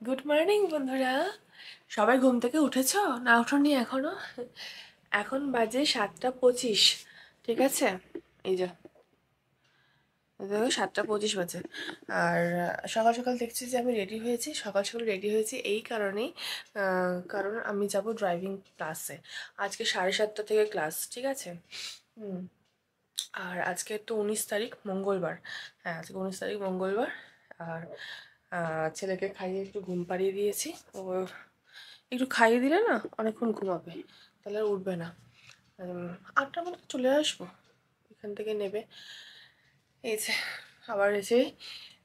Good morning বন্ধুরা, সবাই ঘুম থেকে উঠেছো না ওঠোনি এখনো? এখন বাজে 7:25। ঠিক আছে, এই যে দেখো 7:25 বাজে। আর সকাল সকাল দেখছি যে আমি রেডি হয়েছি। সকাল সকাল রেডি হয়েছি এই কারণেই, কারণ আমি যাব ড্রাইভিং ক্লাসে। আজকে 7:30 থেকে ক্লাস, ঠিক আছে। আর আজকে তো 19 তারিখ মঙ্গলবার। হ্যাঁ, আজকে 19 তারিখ মঙ্গলবার। আর ছেলেকে খাইয়ে একটু ঘুম পাড়িয়ে দিয়েছি। ও একটু খাইয়ে দিলে না অনেকক্ষণ ঘুমাবে, তাহলে আর উঠবে না। 8টার মধ্যে চলে আসবো, এখান থেকে নেবে। এই যে আবার এসে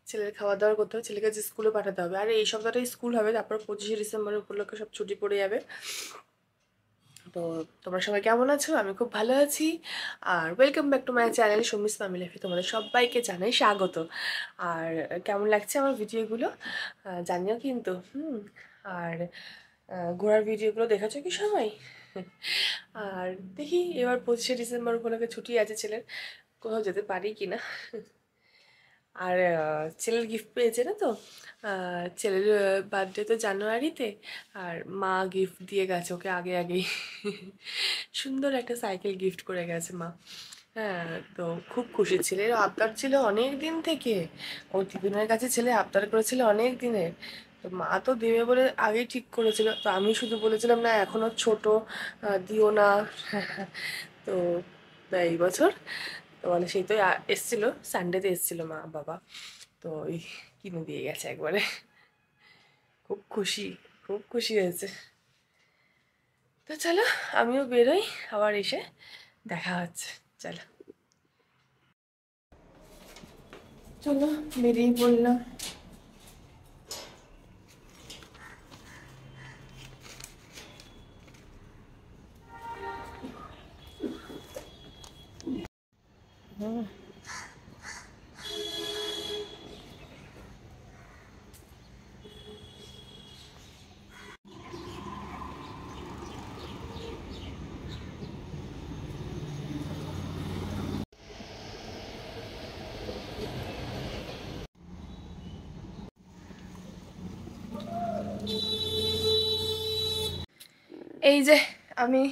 ছেলের খাওয়া দাওয়া করতে হবে, ছেলেকে যে স্কুলে পাঠাতে হবে। আর এই সপ্তাহটাই স্কুল হবে, তারপর 25শে ডিসেম্বর উপলক্ষে সব ছুটি পড়ে যাবে। তো তোমরা সবাই কেমন আছো? আমি খুব ভালো আছি। আর welcome back to my channel সুমিস মামি লাইফে তোমাদের সবাইকে জানাই স্বাগত। আর কেমন লাগছে আমার ভিডিওগুলো জানিও কিন্তু। আর ঘোরার ভিডিওগুলো দেখেছো কি সবাই? আর দেখি এবার 25শে ডিসেম্বর উপলক্ষে ছুটি আছে ছেলের, কোথাও যেতে পারি কি না। আর ছেলের গিফট পেয়েছে না তো, ছেলের বার্থডে তো জানুয়ারিতে। আর মা গিফট দিয়ে গেছে ওকে আগে আগেই। সুন্দর একটা সাইকেল গিফট করে গেছে মা। হ্যাঁ, তো খুব খুশি। ছেলের আবদার ছিল অনেক দিন থেকে, ও দিদুনের কাছে ছেলে আবদার করেছিল অনেক দিনের। তো মা তো দেবে বলে আগেই ঠিক করেছিল, তো আমি শুধু বলেছিলাম না এখনো ছোট, দিও না। তো এই বছর তো মানে সেই তো এসছিল, সানডেতে এসছিল মা বাবা, তো ওই কিনে দিয়ে গেছে একবারে। খুব খুশি, খুব খুশি হয়েছে। তো চলো আমিও বেরোই, আবার এসে দেখা হচ্ছে। চলো চলো বেরিয়ে পড়লাম। এই যে আমি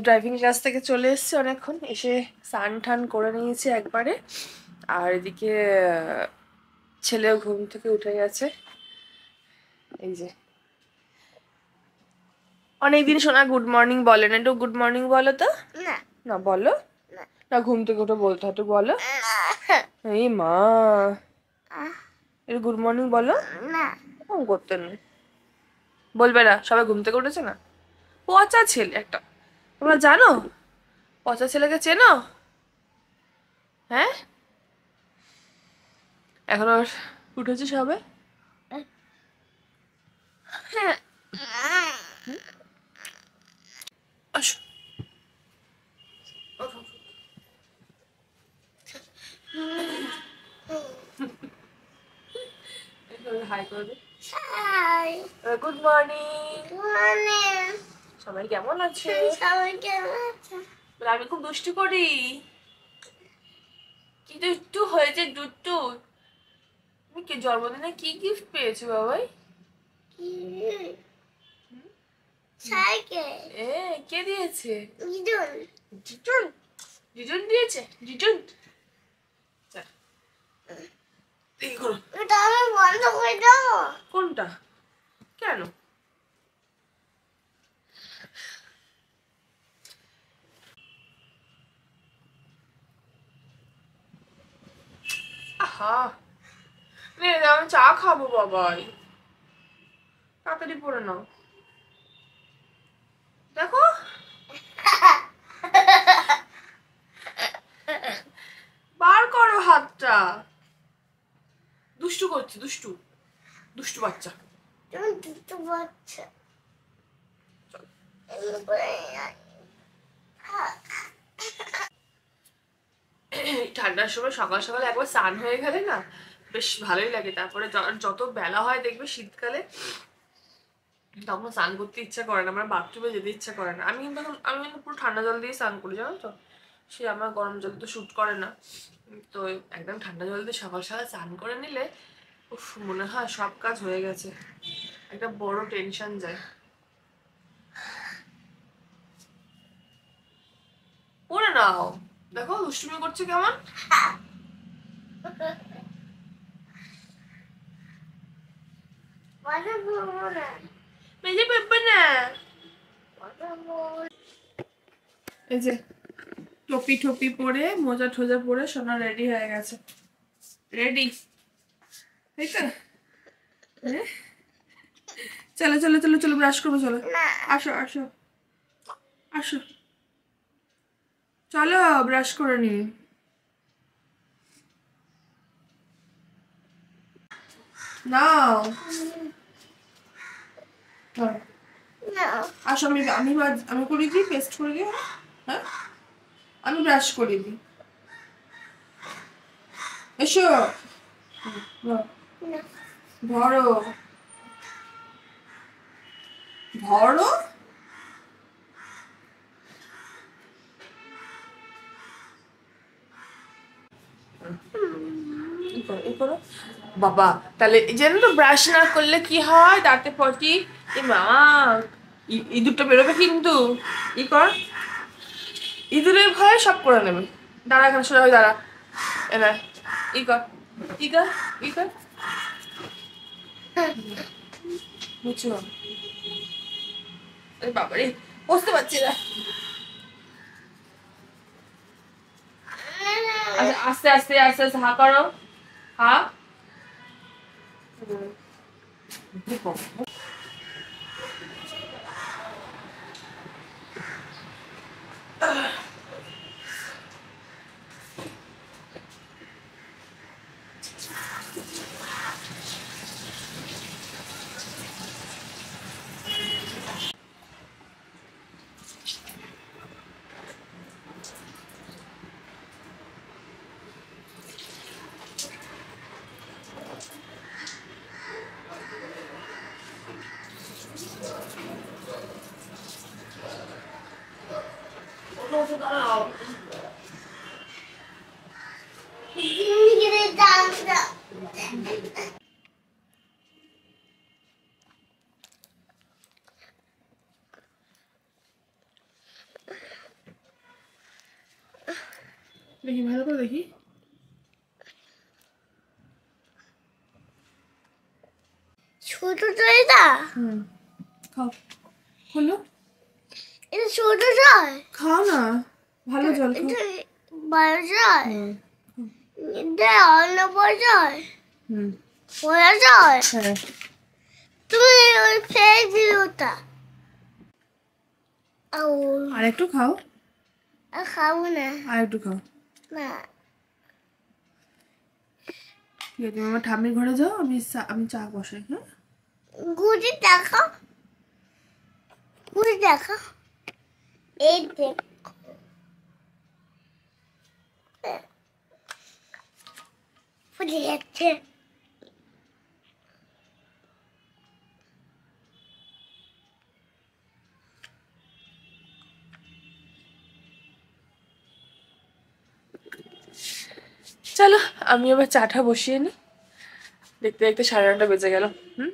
ড্রাইভিং ক্লাস থেকে চলে এসেছি অনেকক্ষণ, এসে স্নান টান করে নিয়েছি একবারে। আর এদিকে ছেলেও ঘুম থেকে উঠে গেছে। এই যে অনেকদিন শোনা গুড মর্নিং বলে না, একটু গুড মর্নিং বলো তো। না না বলো না, ঘুম থেকে উঠে বলতে হয়, একটু বলো। এই মা, একটু গুড মর্নিং বলো না, করতে নেই, বলবে না। সবাই ঘুম থেকে উঠেছে না, পচা ছেলে একটা। তোমরা জানো পচা ছেলেকে চেনো? হ্যাঁ, এখন আর উঠেছে সবে। হ্যাঁ, আসো, ওঠো। হাই করে দে। Hi, good morning. মর্নিং। সবাই কেমন আছে? সবাই কেমন আছে? আমি খুব দুষ্টু করি। কি দুষ্টু হয়েছে দুষ্টু। তুমি কি জন্মদিনে কি গিফট পেয়েছো বাবাই? সাইকেল। কে দিয়েছে? জিজুন। জিজুন, জিজুন দিয়েছে। জিজুন এই করো, এটা আমি বন্ধ করে দাও। কোনটা? কেন? আহা, নে আমি চা খাবো বাবাই, তাড়াতাড়ি পড়ে নাও। দেখো বার করো হাতটা। দুষ্টু করছে, দুষ্টু দুষ্টু বাচ্চা। দুষ্টু বাচ্চা। ঠান্ডার সময় সকাল সকাল একবার স্নান হয়ে গেলে না বেশ ভালোই লাগে। তারপরে যত বেলা হয় দেখবে শীতকালে, তখন স্নান করতে ইচ্ছা করে না, আমার বাথরুমে যেতে ইচ্ছা করে না। আমি কিন্তু পুরো ঠান্ডা জল দিয়ে স্নান করি, জানো তো। সে আমার গরম জল তো শ্যুট করে না, তো একদম ঠান্ডা জল দিয়ে সকাল সকাল স্নান করে নিলে উফ, মনে হয় সব কাজ হয়ে গেছে, একটা বড় টেনশন যায়। পড়ে নাও, দেখো দুষ্টুমি করছে কেমন। মেজে পারবে না। এই যে টপি টপি পরে মোজা ঠোজা পরে সোনা রেডি হয়ে গেছে, রেডি, তাই তো? চলো চলো চলো চলো, ব্রাশ করবো, চলো আসো আসো আসো, চলো ব্রাশ করে নি। নাও আসো, আমি আমি আমি করে দিই, পেস্ট করে দিই। হ্যাঁ, আমি ব্রাশ করে দিই, এসো। ধরো ধরো, এই করো বাবা। তাহলে এই জন্য তো ব্রাশ না করলে কি হয়, দাঁতে পটি, এ মা, ইঁদুরটা বেরোবে কিন্তু। ই কর, ইঁদুরের ভয়ে সব করে নেবে। দাঁড়া এখানে, সোজা হয়ে দাঁড়া, এনে ই কর, ই কর, ই কর, বুঝছো? আরে বাবারে, বুঝতে পারছি না। আচ্ছা, আস্তে আস্তে আস্তে আস্তে হা করো, হা। দাঁড়াও, দেখি ভালো করে দেখি। ছোট জয় না, খাও, হলো, এটা ছোট জয়, খাও না, ভালো জল খাও। এটা বড় জয়, এটা অন্য বড় জয়, বড় জয়। হ্যাঁ, তুমি ওই ফেক দিল ওটা, আর একটু খাও, আর খাবো না, আর একটু খাও। না ঠিক আছে, তুমি আমার ঠাম্মির ঘরে যাও, আমি চা বসাই। হ্যাঁ, ঘুরে দেখো, ঘুরে দেখো, এই দেখো, ফুটে যাচ্ছে। চলো আমি আবার চাটা বসিয়ে নিই, দেখতে দেখতে 9:30 বেজে গেল। হুম,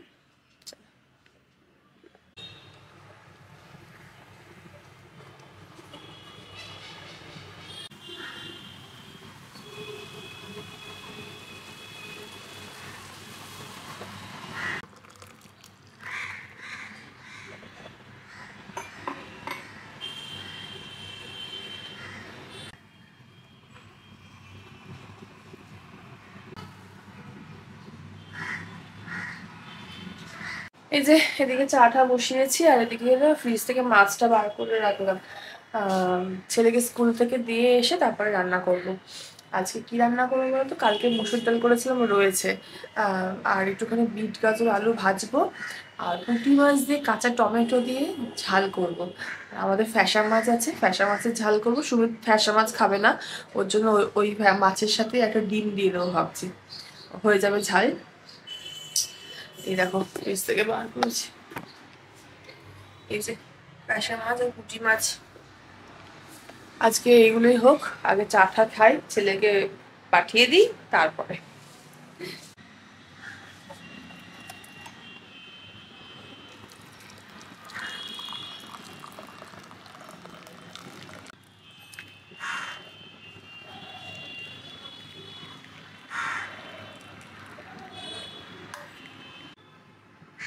এই যে এদিকে চাটা বসিয়েছি, আর এদিকে ফ্রিজ থেকে মাছটা বার করে রাখলাম। ছেলেকে স্কুল থেকে দিয়ে এসে তারপরে রান্না করব। আজকে কি রান্না করবো বলতো, কালকে মুসুর ডাল করেছিলাম রয়েছে, আর একটুখানি বিট গাজর আলু ভাজবো, আর পুঁটি মাছ দিয়ে কাঁচা টমেটো দিয়ে ঝাল করব। আমাদের ফ্যাসা মাছ আছে, ফ্যাসা মাছের ঝাল করবো। সুমিত ফ্যাসা মাছ খাবে না, ওর জন্য ওই মাছের সাথে একটা ডিম দিয়ে দেবো ভাবছি, হয়ে যাবে ঝাল। এই দেখো ফ্রিজ থেকে বার করেছি, এই যে ফ্যাসা মাছ আর পুঁটি মাছ। আজকে এইগুলোই হোক, আগে চাটা খাই, ছেলেকে পাঠিয়ে দিই তারপরে।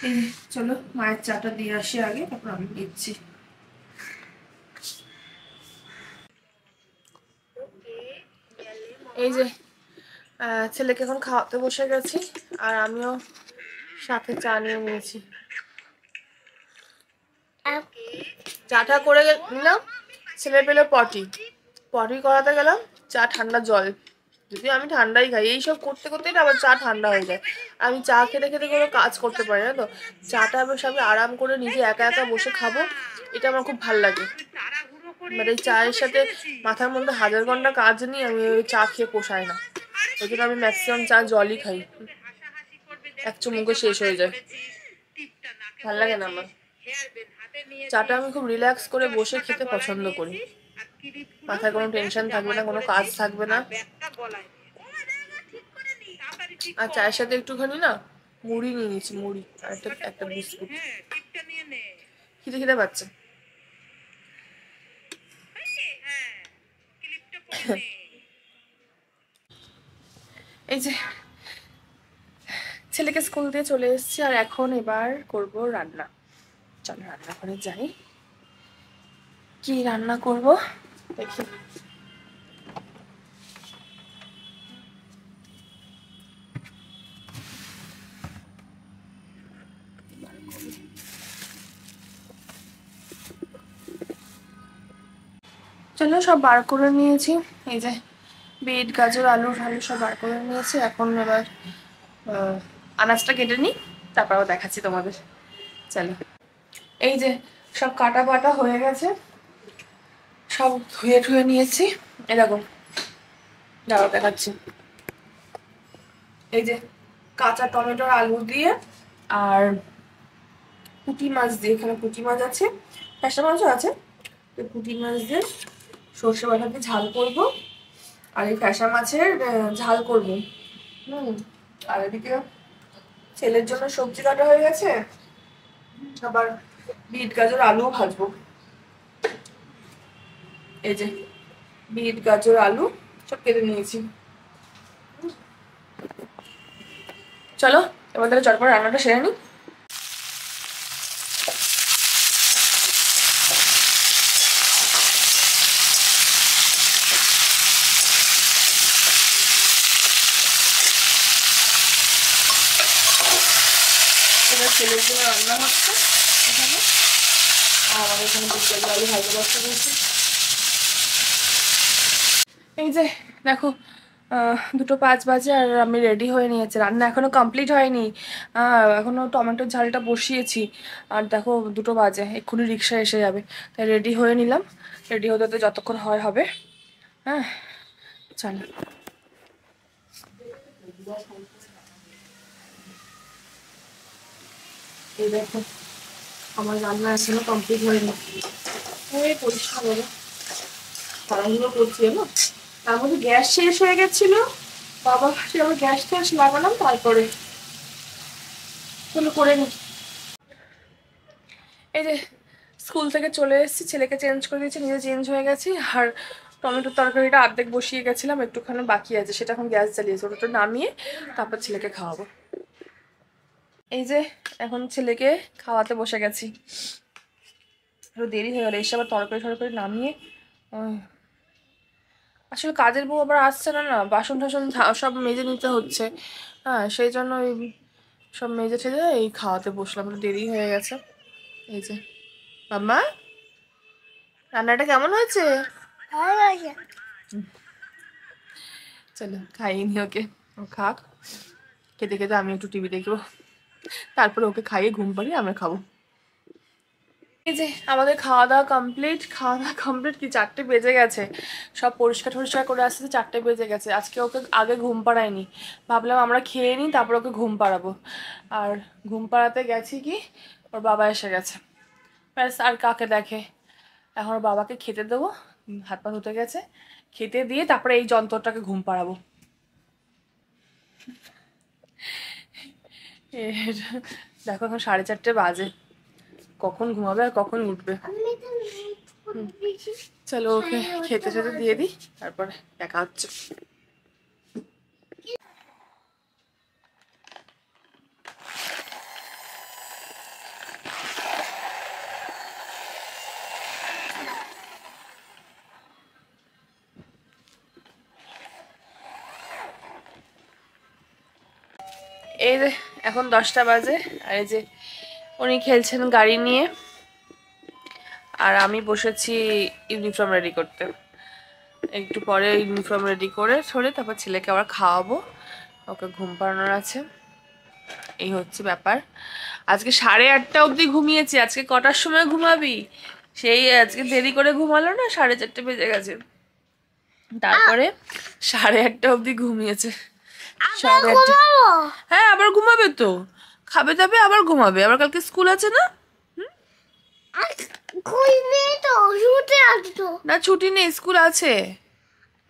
এই চলো মায়ের চাটা দিয়ে আসি আগে, তারপর আমি দিচ্ছি। এই যে ছেলেকে এখন খাওয়াতে বসে গেছি, আর আমিও সাথে চা নিয়ে নিয়েছি। চাটা করে নিলাম, ছেলে পেলে পটি পটি করাতে গেলাম, চা ঠান্ডা জল, যদিও আমি ঠান্ডাই খাই, এইসব করতে করতেই না আবার চা ঠান্ডা হয়ে যায়। আমি চা খেতে খেতে কোনো কাজ করতে পারি না, তো চাটা বেশ আমি আরাম করে নিজে একা একা বসে খাবো, এটা আমার খুব ভালো লাগে। মানে এই চায়ের সাথে মাথার মধ্যে হাজার ঘন্টা কাজ নিয়ে আমি ওই চা খেয়ে পোষায় না, ওই জন্য আমি ম্যাক্সিমাম চা জলই খাই, এক চুমুকে শেষ হয়ে যায়, ভাল লাগে না আমার। চাটা আমি খুব রিল্যাক্স করে বসে খেতে পছন্দ করি, মাথায় কোনো টেনশন থাকবে না, কোনো কাজ থাকবে না। আর চায়ের সাথে একটুখানি না মুড়ি নিয়ে নিচ্ছি, মুড়ি আর একটা একটা বিস্কুট, খিদে খিদে পাচ্ছে। এই যে ছেলেকে স্কুল দিয়ে চলে এসেছি, আর এখন এবার করব রান্না। চলো রান্নাঘরে যাই, কি রান্না করব দেখি। চলো সব বার করে নিয়েছি, এই যে বিট গাজর আলু ঢালু সব বার করে নিয়েছি, এখন এবার আনাজটা কেটে নিই, তারপর আবার দেখাচ্ছি তোমাদের। চলো এই যে সব কাটা বাটা হয়ে গেছে, সব ধুয়ে ধুয়ে নিয়েছি, এরকম দাঁড়াও দেখাচ্ছি। এই যে কাঁচা টমেটোর আলু দিয়ে আর পুঁটি মাছ দিয়ে, এখানে পুঁটি মাছ আছে, ফ্যাসা মাছও আছে, তো পুঁটি মাছ দিয়ে সর্ষে বাটা দিয়ে ঝাল করবো, আর এই ফ্যাসা মাছের ঝাল করবো। আর এদিকে ছেলের জন্য সবজি কাটা হয়ে গেছে, আবার বিট গাজর আলুও ভাজবো। এই যে বিট গাজর আলু সব কেটে নিয়েছি। চলো এবার তাহলে চটপট রান্নাটা সেরে নিই। এবার ছেলের জন্য রান্না হচ্ছে এখানে, আর আমাদের এখানে বিট গাজর আলু ভাজা বসতে দিয়েছি। এই যে দেখো 2:05 আর আমি রেডি হয়ে নিয়েছি, রান্না এখনো কমপ্লিট হয়নি, এখনো টমেটোর ঝালটা বসিয়েছি, আর দেখো 2 বাজে, এক্ষুনি রিক্সা এসে যাবে, তাই রেডি হয়ে নিলাম, রেডি হতে হতে যতক্ষণ হয় হবে। হ্যাঁ চলো এই দেখো আমার রান্না এখনো কমপ্লিট হয়নি, এই পরিষ্কার হলো, তাড়াহুড়ো করছি না, তার মধ্যে গ্যাস শেষ হয়ে গেছিল, বাবা সে আবার গ্যাস ট্যাস লাগালাম, তারপরে চলো করে নি। এই যে স্কুল থেকে চলে এসেছি, ছেলেকে চেঞ্জ করে দিয়েছি, নিজে চেঞ্জ হয়ে গেছি, আর টমেটোর তরকারিটা অর্ধেক বসিয়ে গেছিলাম, একটুখানি বাকি আছে, সেটা এখন গ্যাস জ্বালিয়েছি, ওটা নামিয়ে তারপর ছেলেকে খাওয়াবো। এই যে এখন ছেলেকে খাওয়াতে বসে গেছি, একটু দেরি হয়ে গেল, এসে আবার তরকারি টরকারি নামিয়ে আসলে কাজের বউ আবার আসছে না, বাসন টাসন সব মেজে নিতে হচ্ছে, হ্যাঁ সেই জন্য ওই সব মেজে ঠেজে এই খাওয়াতে বসলাম, একটু দেরি হয়ে গেছে। এই যে মাম্মা রান্নাটা কেমন হয়েছে? ভালো আছে। চলো খাইয়ে নি ওকে, ও খাক, খেতে খেতে আমি একটু টিভি দেখবো, তারপরে ওকে খাইয়ে ঘুম পাড়িয়ে আমরা খাবো। এই যে আমাদের খাওয়া দাওয়া কমপ্লিট, খাওয়া দাওয়া কমপ্লিট কি 4টে বেজে গেছে, সব পরিষ্কার টরিষ্কার করে আসতে 4টে বেজে গেছে, আজকে ওকে আগে ঘুম পাড়ায়নি, ভাবলাম আমরা খেয়ে নিই তারপর ওকে ঘুম পাড়াবো, আর ঘুম পাড়াতে গেছি কি ওর বাবা এসে গেছে, ব্যাস আর কাকে দেখে, এখন ওর বাবাকে খেতে দেবো, হাত পা ধুতে গেছে, খেতে দিয়ে তারপরে এই যন্ত্রটাকে ঘুম পাড়াবো। দেখো এখন 4:30 বাজে, কখন ঘুমাবে আর কখন উঠবে। চলো ওকে খেতে খেতে দিয়ে দিই, তারপরে দেখা হচ্ছে। এই যে এখন 10টা বাজে, আর এই যে উনি খেলছেন গাড়ি নিয়ে, আর আমি বসেছি ইউনিফর্ম রেডি করতে। একটু পরে ইউনিফর্ম রেডি করে সরে তারপর ছেলেকে আবার খাওয়াবো, ওকে ঘুম পাড়ানোর আছে। এই হচ্ছে ব্যাপার। আজকে 8:30 অবধি ঘুমিয়েছি। আজকে কটার সময় ঘুমাবি? সেই আজকে দেরি করে ঘুমালো না, 4:30 বেজে গেছে, তারপরে 8:30 অবধি ঘুমিয়েছে। 8:30। ঘুমাবো। হ্যাঁ আবার ঘুমাবে তো, খাবে দাবে আবার ঘুমাবে, আবার কালকে স্কুল আছে না? আর কই নেই তো, শুতে আছে তো। না ছুটি নেই, স্কুল আছে।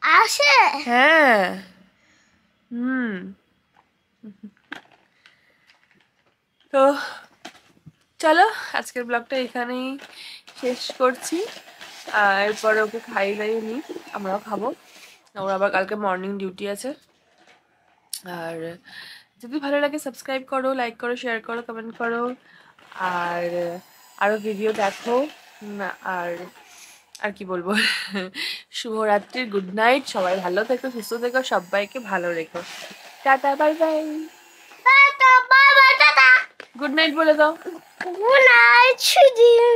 আসে। হ্যাঁ। হুম। তো চলো আজকের ব্লগটা এখানেই শেষ করছি। এরপরে ওকে খাইয়ে দাইয়ে নিই, আমরাও খাবো। ওর আবার কালকে মর্নিং ডিউটি আছে। আর যদি ভালো লাগে সাবস্ক্রাইব করো, লাইক করো, শেয়ার করো, কমেন্ট করো, আর আরও ভিডিও দেখো। আর আর কি বলবো, শুভরাত্রির গুড নাইট। সবাই ভালো থেকো, সুস্থ থেকো, সবাইকে ভালো রেখো। Tata, bye bye. Tata, bye bye, tata. Good night বলে দাও। Good night, Sudhir.